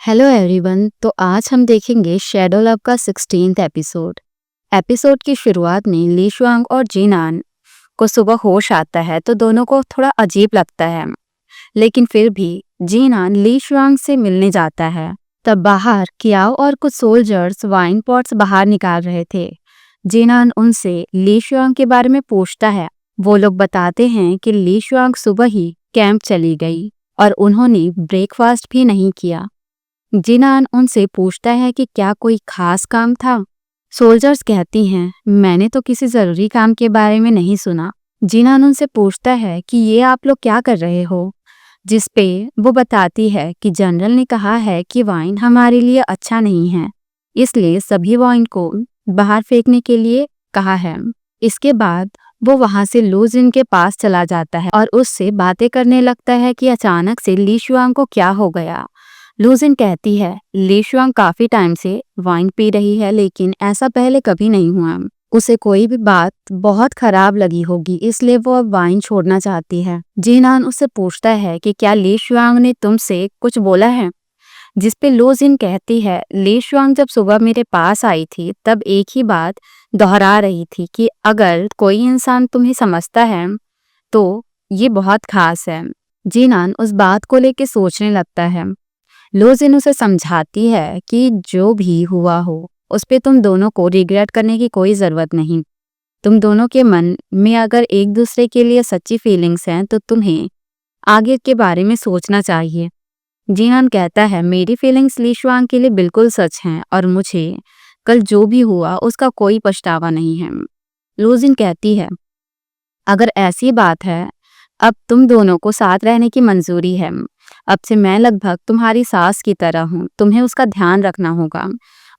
Hello everyone. तो आज हम देखेंगे शैडो लव का 16th एपिसोड। एपिसोड की शुरुआत में ली शुआंग और जीनान को सुबह होश आता है तो दोनों को थोड़ा अजीब लगता है, लेकिन फिर भी जीनान ली शुआंग से मिलने जाता है। तब बाहर कियाओ और कुछ सोल्जर्स वाइन पॉट्स बाहर निकाल रहे थे। जीनान उनसे ली शुआंग के बारे में पूछता है। वो लोग बताते हैं कि ली शुआंग सुबह ही कैंप चली गई और उन्होंने ब्रेकफास्ट भी नहीं किया। जिनान उनसे पूछता है कि क्या कोई खास काम था। सोल्जर्स कहती हैं, मैंने तो किसी जरूरी काम के बारे में नहीं सुना। जिनान उनसे पूछता है कि ये आप लोग क्या कर रहे हो, जिस पे वो बताती है कि जनरल ने कहा है कि वाइन हमारे लिए अच्छा नहीं है, इसलिए सभी वाइन को बाहर फेंकने के लिए कहा है। इसके बाद वो वहां से लू जिन के पास चला जाता है और उससे बातें करने लगता है कि अचानक से ली शुआंग को क्या हो गया। लू जिन कहती है ली शुआंग काफी टाइम से वाइन पी रही है, लेकिन ऐसा पहले कभी नहीं हुआ। उसे कोई भी बात बहुत खराब लगी होगी, इसलिए वो अब वाइन छोड़ना चाहती है। जीनान उससे पूछता है कि क्या ली शुआंग ने तुमसे कुछ बोला है, जिस पे लू जिन कहती है ली शुआंग जब सुबह मेरे पास आई थी तब एक ही बात दोहरा रही थी कि अगर कोई इंसान तुम्हें समझता है तो ये बहुत खास है। जीनान उस बात को लेके सोचने लगता है। लू जिन उसे समझाती है कि जो भी हुआ हो उस पे तुम दोनों को रिग्रेट करने की कोई जरूरत नहीं। तुम दोनों के मन में अगर एक दूसरे के लिए सच्ची फीलिंग्स हैं तो तुम्हें आगे के बारे में सोचना चाहिए। जीनान कहता है मेरी फीलिंग्स ली शुआंग के लिए बिल्कुल सच हैं और मुझे कल जो भी हुआ उसका कोई पछतावा नहीं है। लू जिन कहती है अगर ऐसी बात है अब तुम दोनों को साथ रहने की मंजूरी है। अब से मैं लगभग तुम्हारी सास की तरह हूँ, तुम्हें उसका ध्यान रखना होगा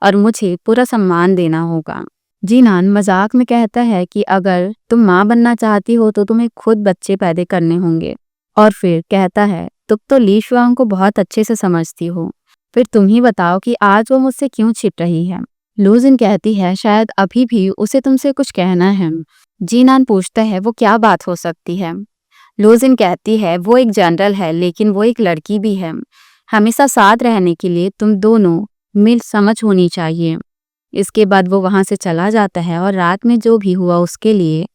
और मुझे पूरा सम्मान देना होगा। जीनान मजाक में कहता है कि अगर तुम माँ बनना चाहती हो तो तुम्हें खुद बच्चे पैदा करने होंगे, और फिर कहता है तुम तो ली शुआंग को बहुत अच्छे से समझती हो, फिर तुम ही बताओ कि आज वो मुझसे क्यों छिप रही है। लू जिन कहती है शायद अभी भी उसे तुमसे कुछ कहना है। जीनान पूछता है वो क्या बात हो सकती है। लू जिन कहती है वो एक जनरल है लेकिन वो एक लड़की भी है। हमेशा साथ रहने के लिए तुम दोनों मिल समझ होनी चाहिए। इसके बाद वो वहां से चला जाता है और रात में जो भी हुआ उसके लिए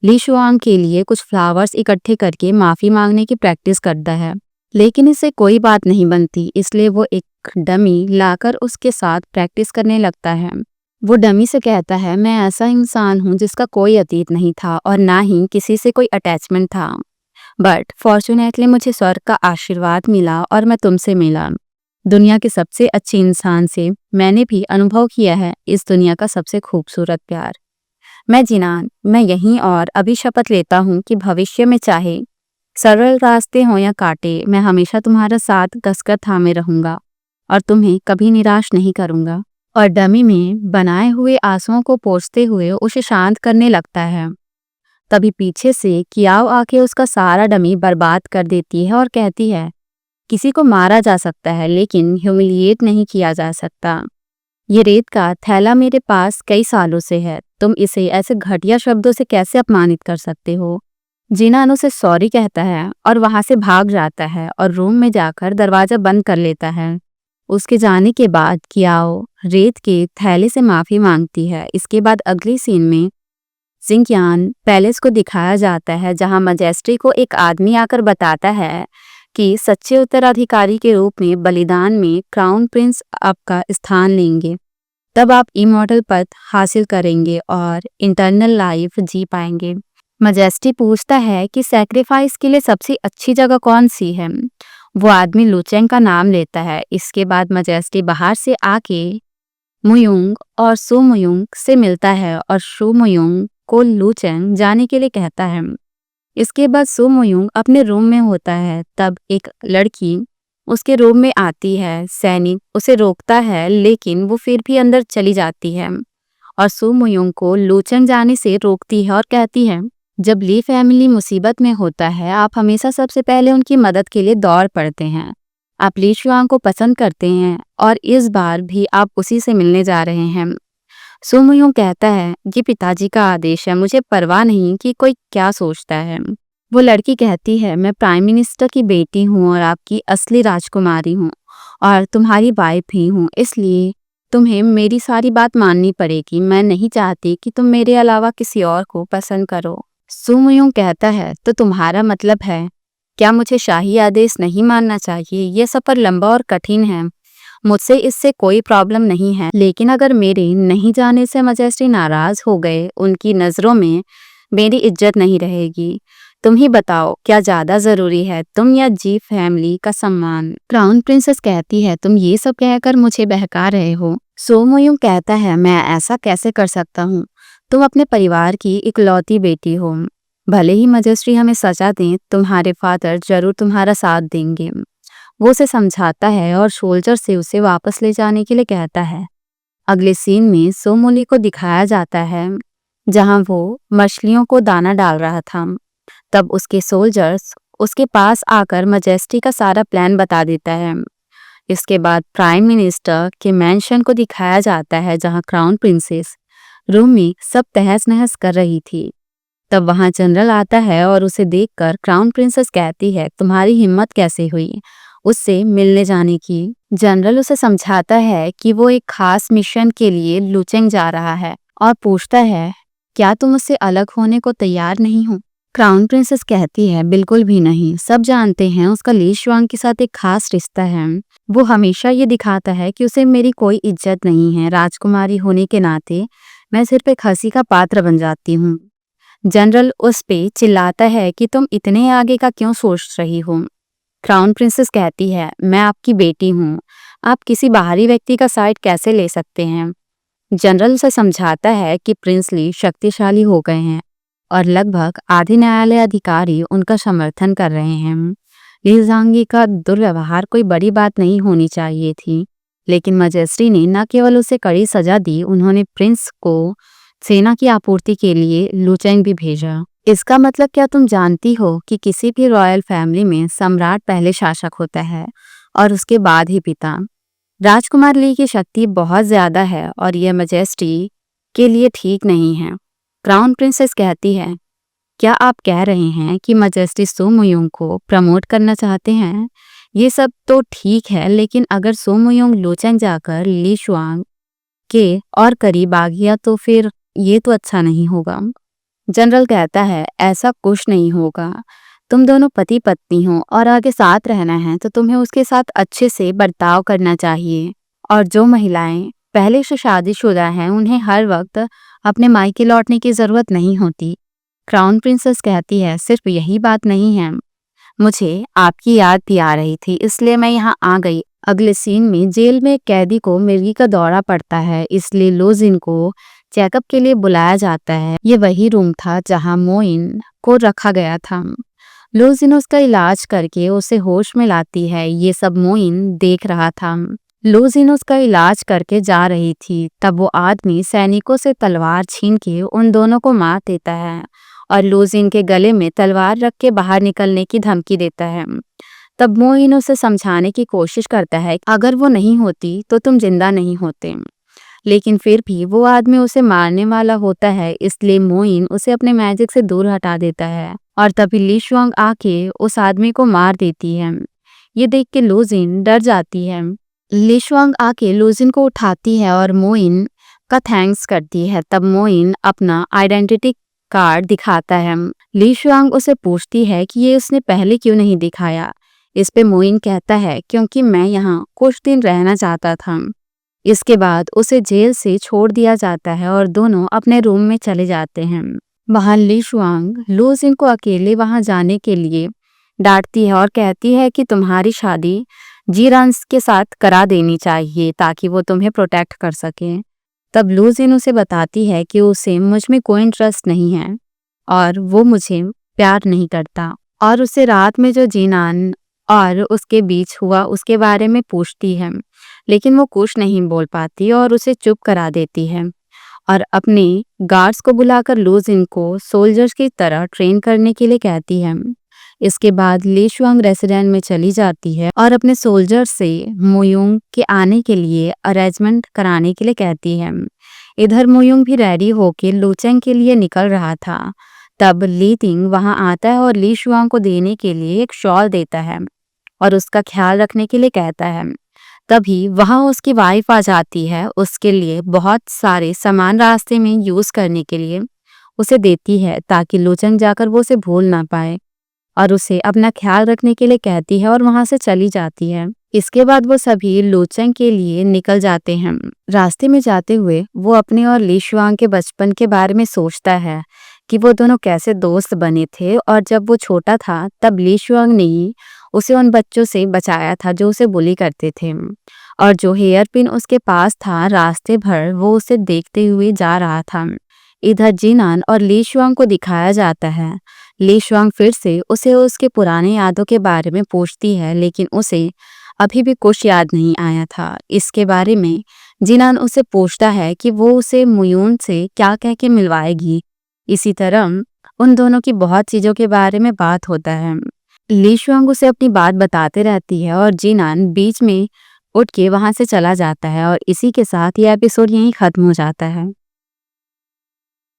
ली शुआंग के लिए कुछ फ्लावर्स इकट्ठे करके माफी मांगने की प्रैक्टिस करता है, लेकिन इससे कोई बात नहीं बनती, इसलिए वो एक डमी लाकर उसके साथ प्रैक्टिस करने लगता है। वो डमी से कहता है मैं ऐसा इंसान हूँ जिसका कोई अतीत नहीं था और ना ही किसी से कोई अटैचमेंट था, बट फॉर्चुनेटली मुझे स्वर्ग का आशीर्वाद मिला और मैं तुमसे मिला। दुनिया के सबसे अच्छे इंसान से मैंने भी अनुभव किया है इस दुनिया का सबसे खूबसूरत प्यार। मैं जिनान, मैं यहीं और अभी शपथ लेता हूँ कि भविष्य में चाहे सरल रास्ते हों या कांटे, मैं हमेशा तुम्हारा साथ कसकर थामे रहूंगा और तुम्हें कभी निराश नहीं करूंगा। और डमी में बनाए हुए आंसुओं को पोंछते हुए उसे शांत करने लगता है। तभी पीछे से कियाओ आके उसका सारा डमी बर्बाद कर देती है और कहती है किसी को मारा जा सकता है लेकिन ह्यूमिलिएट नहीं किया जा सकता। ये रेत का थैला मेरे पास कई सालों से है, तुम इसे ऐसे घटिया शब्दों से कैसे अपमानित कर सकते हो। जिनान उसे सॉरी कहता है और वहां से भाग जाता है और रूम में जाकर दरवाजा बंद कर लेता है। उसके जाने के बाद कियाओ रेत के थैले से माफी मांगती है। इसके बाद अगली सीन में जिंगयान पैलेस को दिखाया जाता है जहां मजेस्टी को एक आदमी आकर बताता है कि सच्चे उत्तराधिकारी के रूप में बलिदान में क्राउन प्रिंस आपका स्थान लेंगे। तब आप इमॉर्टल पद हासिल करेंगे और इंटरनल लाइफ जी पाएंगे। मजेस्टी पूछता है कि सैक्रिफाइस के लिए सबसे अच्छी जगह कौन सी है। वो आदमी लुचेंग का नाम लेता है। इसके बाद मजेस्टी बाहर से आके मुयुंग और सु मुयुंग से मिलता है और सु मुयुंग को लुचेंग जाने के लिए कहता है। इसके बाद सु मुयुंग अपने रूम में होता है, तब एक लड़की उसके रूम में आती है। सैनिक उसे रोकता है लेकिन वो फिर भी अंदर चली जाती है और सु मुयुंग को लुचेंग जाने से रोकती है और कहती है जब ली फैमिली मुसीबत में होता है आप हमेशा सबसे पहले उनकी मदद के लिए दौड़ पड़ते हैं। आप ली शुआंग को पसंद करते हैं और इस बार भी आप उसी से मिलने जा रहे हैं। सु मुयुंग कहता है ये पिताजी का आदेश है, मुझे परवाह नहीं कि कोई क्या सोचता है। वो लड़की कहती है मैं प्राइम मिनिस्टर की बेटी हूँ और आपकी असली राजकुमारी हूँ और तुम्हारी वाइफ ही हूँ, इसलिए तुम्हें मेरी सारी बात माननी पड़ेगी। मैं नहीं चाहती कि तुम मेरे अलावा किसी और को पसंद करो। सुमोयोंग कहता है, तो तुम्हारा मतलब है क्या मुझे शाही आदेश नहीं मानना चाहिए? यह सफर लंबा और कठिन है, मुझसे इससे कोई प्रॉब्लम नहीं है, लेकिन अगर मेरे नहीं जाने से मजेस्टी नाराज हो गए, उनकी नजरों में मेरी इज्जत नहीं रहेगी। तुम ही बताओ, क्या ज्यादा जरूरी है, तुम या जी फैमिली का सम्मान? क्राउन प्रिंसेस कहती है, तुम ये सब कहकर मुझे बहका रहे हो। सोमोयुंग कहता है, मैं ऐसा कैसे कर सकता हूँ? तुम अपने परिवार की इकलौती बेटी हो। भले ही मजेस्ट्री हमें सजा दें, तुम्हारे फादर जरूर तुम्हारा साथ देंगे। वो उसे समझाता है और सोल्जर से उसे वापस ले जाने के लिए कहता है। अगले सीन में सोमोली को दिखाया जाता है जहां वो मछलियों को दाना डाल रहा था। तब उसके सोल्जर्स उसके पास आकर मजेस्टी का सारा प्लान बता देता है। इसके बाद प्राइम मिनिस्टर के मैंशन को दिखाया जाता है जहां क्राउन प्रिंसेस रूम में सब तहस नहस कर रही थी। तब वहां जनरल आता है और उसे देखकर क्राउन प्रिंसेस कहती है, तुम्हारी हिम्मत कैसे हुई उससे मिलने जाने की? जनरल उसे समझाता है कि वो एक खास मिशन के लिए लुचेंग जा रहा है और पूछता है, क्या तुम उससे अलग होने को तैयार नहीं हो? क्राउन प्रिंसेस कहती है, बिल्कुल भी नहीं। सब जानते हैं उसका ली शुआंग के साथ एक खास रिश्ता है। वो हमेशा ये दिखाता है कि उसे मेरी कोई इज्जत नहीं है। राजकुमारी होने के नाते मैं सिर्फ एक हंसी का पात्र बन जाती हूँ। जनरल उस पे चिल्लाता है कि तुम इतने आगे का क्यों सोच रही हो? क्राउन प्रिंसेस कहती है, मैं आपकी बेटी हूँ, आप किसी बाहरी व्यक्ति का साइड कैसे ले सकते हैं? जनरल उसे समझाता है कि प्रिंस ली शक्तिशाली हो गए हैं और लगभग आधे न्यायालय अधिकारी उनका समर्थन कर रहे हैं। ली जांगी का दुर्व्यवहार कोई बड़ी बात नहीं होनी चाहिए थी, लेकिन मजेस्टी ने न केवल उसे कड़ी सजा दी, उन्होंने प्रिंस को सेना की आपूर्ति के लिए लुचेंग भी भेजा। इसका मतलब क्या तुम जानती हो कि किसी भी रॉयल फैमिली में सम्राट पहले शासक होता है और उसके बाद ही पिता? राजकुमार ली की शक्ति बहुत ज्यादा है और यह मजेस्टी के लिए ठीक नहीं है। क्राउन प्रिंसेस कहती है, क्या आप कह रहे हैं कि मजेस्टी सोमोयोंग को प्रमोट करना चाहते हैं? ये सब तो ठीक है, लेकिन अगर सोमोयोंग लुचेंग जाकर ली शुआंग के और करीब आ गया तो फिर ये तो अच्छा नहीं होगा। जनरल कहता है, ऐसा कुछ नहीं होगा। तुम दोनों पति पत्नी हो और आगे साथ रहना है तो तुम्हें उसके साथ अच्छे से बर्ताव करना चाहिए। और जो महिलाएं पहले से शादीशुदा हैं उन्हें हर वक्त अपने मायके लौटने की जरूरत नहीं होती। क्राउन प्रिंसेस कहती है, सिर्फ यही बात नहीं है, मुझे आपकी याद भी आ रही थी, इसलिए मैं यहाँ आ गई। अगले सीन में जेल में एक कैदी को मिर्गी का दौरा पड़ता है, इसलिए लोजिन को चेकअप के लिए बुलाया जाता है। ये वही रूम था जहां मोइन को रखा गया था। लोजिन उसका इलाज करके उसे होश में लाती है। ये सब मोइन देख रहा था। लोजिन उसका इलाज करके जा रही थी, तब वो आदमी सैनिकों से तलवार छीन के उन दोनों को मार देता है और लोजिन के गले में तलवार रख के बाहर निकलने की धमकी देता है। तब मोइन उसे समझाने की कोशिश करता है, अगर वो नहीं होती तो तुम जिंदा नहीं होते। लेकिन फिर भी वो आदमी उसे मारने वाला होता है, इसलिए मोइन उसे अपने मैजिक से दूर हटा देता है और तभी ली शुआंग आके उस आदमी को मार देती है। ये देख के लोजिन डर जाती है। ली शुआंग आके लोजिन को उठाती है और मोइन का थैंक्स करती है। तब मोइन अपना आइडेंटिटी कार्ड दिखाता है। ली शुआंग उसे पूछती है कि ये उसने पहले क्यों नहीं दिखाया। इस पे मोइन कहता है, क्योंकि मैं यहाँ कुछ दिन रहना चाहता था। इसके बाद उसे जेल से छोड़ दिया जाता है और दोनों अपने रूम में चले जाते हैं। वहां ली शुआंग लोजिन को अकेले वहां जाने के लिए डांटती है और कहती है कि तुम्हारी शादी जीरांस के साथ करा देनी चाहिए ताकि वो तुम्हें प्रोटेक्ट कर सके। तब लोजिन उसे बताती है कि उसे मुझ में कोई इंटरेस्ट नहीं है और वो मुझे प्यार नहीं करता, और उसे रात में जो जीनान और उसके बीच हुआ उसके बारे में पूछती है, लेकिन वो कुछ नहीं बोल पाती और उसे चुप करा देती है और अपने गार्ड्स को बुलाकर लोजिन को सोल्जर्स की तरह ट्रेन करने के लिए कहती है। इसके बाद ली शुआंग रेसिडेंट में चली जाती है और अपने सोल्जर्स से मोयुंग के आने के लिए अरेंजमेंट कराने के लिए कहती है। इधर मोयुंग भी रेडी होके लुचेंग के लिए निकल रहा था। तब ली तिंग वहां आता है और ली शुआंग को देने के लिए एक शॉल देता है और उसका ख्याल रखने के लिए कहता है। तभी वहां उसकी वाइफ आ जाती है, उसके लिए बहुत सारे सामान रास्ते में यूज करने के लिए उसे देती है ताकि लोचंग जाकर वो उसे भूल ना पाए, और उसे अपना ख्याल रखने के लिए कहती है और वहां से चली जाती है। इसके बाद वो सभी लोचंग के लिए निकल जाते हैं। रास्ते में जाते हुए वो अपने और ली शुआंग के बचपन के बारे में सोचता है कि वो दोनों कैसे दोस्त बने थे, और जब वो छोटा था तब ली शुआंग ने ही उसे उन बच्चों से बचाया था जो उसे बुली करते थे। और जो हेयर पिन उसके पास था, रास्ते भर वो उसे देखते हुए जा रहा था। इधर जिनान और ली शुआंग को दिखाया जाता है। ली शुआंग फिर से उसे उसके पुराने यादों के बारे में पूछती है, लेकिन उसे अभी भी कुछ याद नहीं आया था। इसके बारे में जिनान उसे पूछता है कि वो उसे मुयून से क्या कह के मिलवाएगी। इसी तरह उन दोनों की बहुत चीजों के बारे में बात होता है। ली शुआंग उसे अपनी बात बताते रहती है और जिनान बीच में उठ के वहां से चला जाता है, और इसी के साथ ये एपिसोड यहीं खत्म हो जाता है।